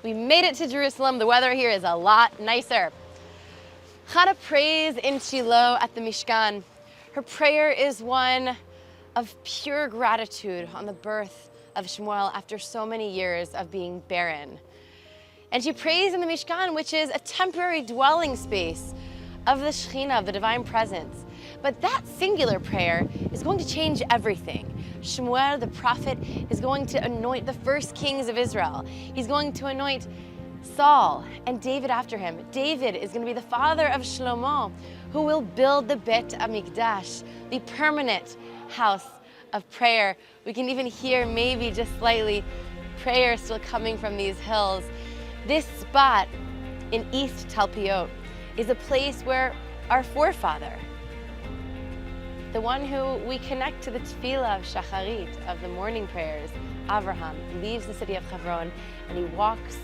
We made it to Jerusalem. The weather here is a lot nicer. Chana prays in Shiloh at the Mishkan. Her prayer is one of pure gratitude on the birth of Shmuel after so many years of being barren. And she prays in the Mishkan, which is a temporary dwelling space of the Shechina, of the divine presence. But that singular prayer is going to change everything. Shmuel, the prophet, is going to anoint the first kings of Israel. He's going to anoint Saul and David after him. David is going to be the father of Shlomo, who will build the Beit Hamikdash, the permanent house of prayer. We can even hear, maybe just slightly, prayer still coming from these hills. This spot in East Talpiot is a place where our forefather, the one who we connect to the tefillah of Shacharit, of the morning prayers, Avraham, leaves the city of Hebron and he walks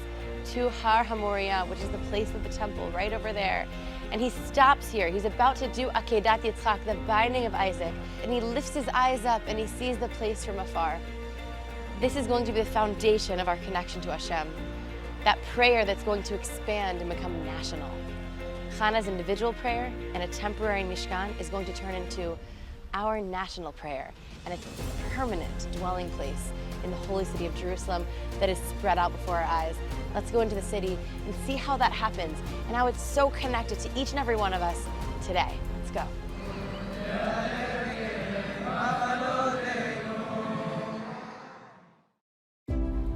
to Har HaMoriah, which is the place of the temple right over there. And he stops here. He's about to do Akedat Yitzchak, the binding of Isaac, and he lifts his eyes up and he sees the place from afar. This is going to be the foundation of our connection to Hashem, that prayer that's going to expand and become national. Chana's individual prayer and a temporary mishkan is going to turn into our national prayer, and it's a permanent dwelling place in the holy city of Jerusalem that is spread out before our eyes. Let's go into the city and see how that happens and how it's so connected to each and every one of us today. Let's go.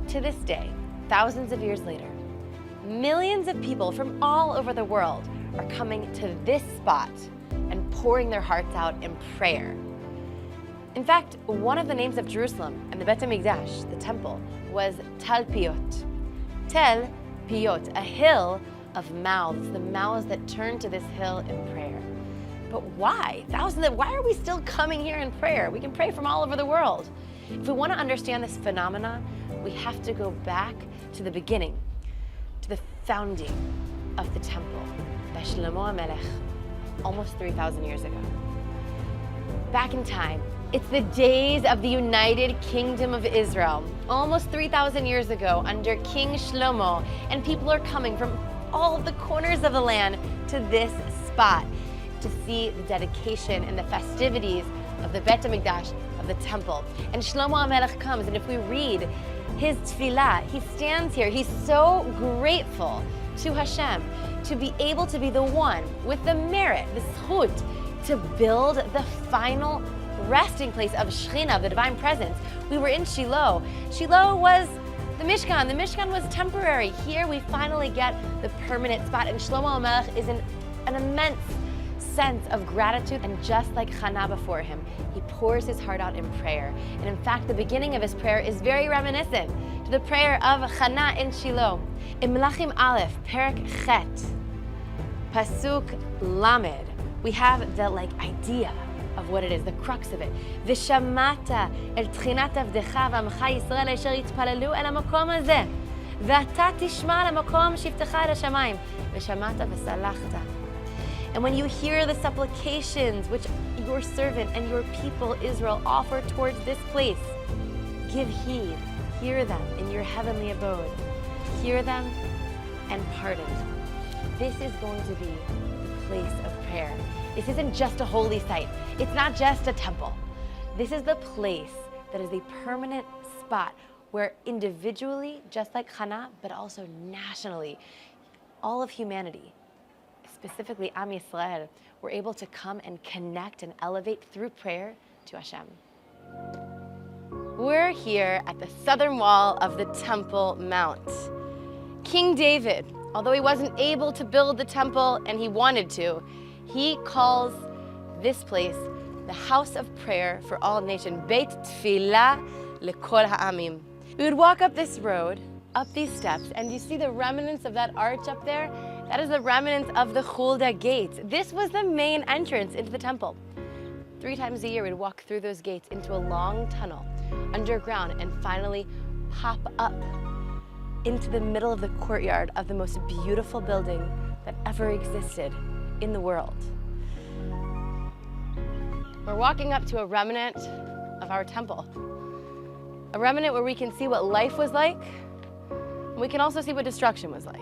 To this day, thousands of years later, millions of people from all over the world are coming to this spot and pouring their hearts out in prayer. In fact, one of the names of Jerusalem and the Beit Hamikdash, the temple, was Talpiot. Tal Piot, a hill of mouths, the mouths that turn to this hill in prayer. But why? Why are we still coming here in prayer? We can pray from all over the world. If we want to understand this phenomena, we have to go back to the beginning, to the founding of the temple by Shlomo HaMelech, almost 3,000 years ago. Back in time, it's the days of the United Kingdom of Israel, almost 3,000 years ago under King Shlomo, and people are coming from all the corners of the land to this spot to see the dedication and the festivities of the Beit Hamikdash, of the temple. And Shlomo HaMelech comes, and if we read his tefillah, he stands here, he's so grateful to Hashem to be able to be the one with the merit, the zchut, to build the final resting place of Shechina, the divine presence. We were in Shiloh. Shiloh was the mishkan. The mishkan was temporary. Here we finally get the permanent spot, and Shlomo HaMelech is in an immense sense of gratitude, and just like Chana before him, he pours his heart out in prayer. And in fact, the beginning of his prayer is very reminiscent to the prayer of Chana in Shiloh. In Melachim Aleph, Perek Chet, Pasuk Lamed, we have the idea of what it is, the crux of it. V'shamata el tchinat avdecha v'amcha Yisrael asher yitpalelu el hamakom hazeh, v'ata tishma el hamakom shivtecha el hashamayim, v'shamata v'salachta. And when you hear the supplications which your servant and your people Israel offer towards this place, give heed, hear them in your heavenly abode. Hear them and pardon. This is going to be the place of prayer. This isn't just a holy site. It's not just a temple. This is the place that is a permanent spot where individually, just like Chana, but also nationally, all of humanity, specifically Am Yisrael, were able to come and connect and elevate through prayer to Hashem. We're here at the southern wall of the Temple Mount. King David, although he wasn't able to build the temple and he wanted to, he calls this place the house of prayer for all nations, Beit Tefillah Lekol Ha'amim. We would walk up this road, up these steps, and you see the remnants of that arch up there? That is the remnants of the Chulda gates. This was the main entrance into the temple. 3 times a year, we'd walk through those gates into a long tunnel underground and finally pop up into the middle of the courtyard of the most beautiful building that ever existed in the world. We're walking up to a remnant of our temple. A remnant where we can see what life was like We can also see what destruction was like.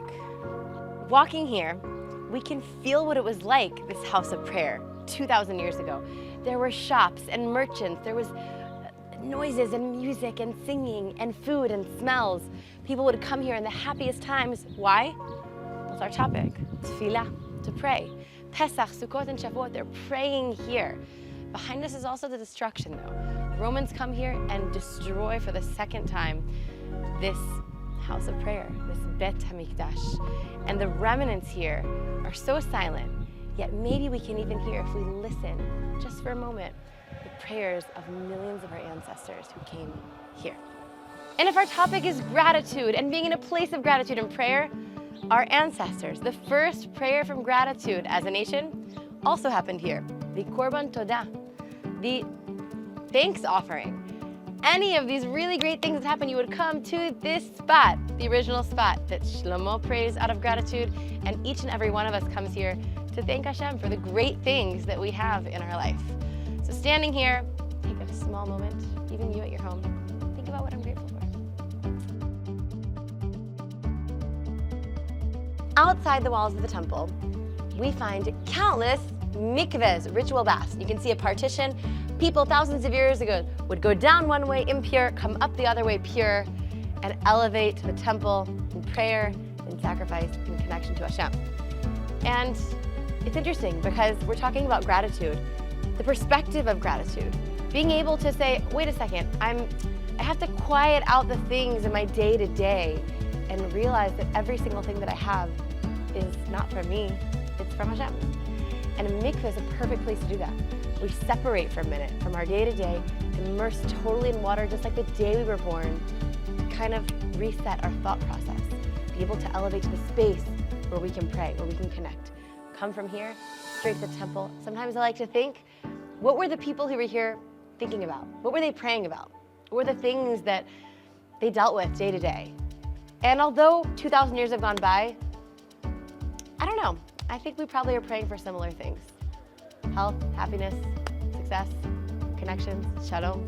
Walking here, we can feel what it was like, this house of prayer, 2,000 years ago. There were shops and merchants, there was noises and music and singing and food and smells. People would come here in the happiest times. Why? That's our topic, tefillah, to pray. Pesach, Sukkot, and Shavuot, they're praying here. Behind us is also the destruction though. Romans come here and destroy for the second time this house of prayer, this Beit Hamikdash. And the remnants here are so silent, yet maybe we can even hear, if we listen just for a moment, the prayers of millions of our ancestors who came here. And if our topic is gratitude and being in a place of gratitude and prayer, our ancestors, the first prayer from gratitude as a nation, also happened here. The Korban Todah, the thanks offering. Any of these really great things that happen, you would come to this spot, the original spot that Shlomo prays out of gratitude, and each and every one of us comes here to thank Hashem for the great things that we have in our life. So standing here, take a small moment, even you at your home, think about what I'm grateful for. Outside the walls of the temple, we find countless mikvahs, ritual baths. You can see a partition. People thousands of years ago would go down one way impure, come up the other way pure, and elevate to the temple in prayer and sacrifice in connection to Hashem. And it's interesting because we're talking about gratitude, the perspective of gratitude, being able to say, wait a second, I have to quiet out the things in my day-to-day and realize that every single thing that I have is not from me, it's from Hashem. And a mikveh is a perfect place to do that. We separate for a minute from our day-to-day, immerse totally in water just like the day we were born, kind of reset our thought process, be able to elevate to the space where we can pray, where we can connect. Come from here, straight to the temple. Sometimes I like to think, what were the people who were here thinking about? What were they praying about? What were the things that they dealt with day to day? And although 2,000 years have gone by, I don't know, I think we probably are praying for similar things. Health, happiness, success, connections, shalom.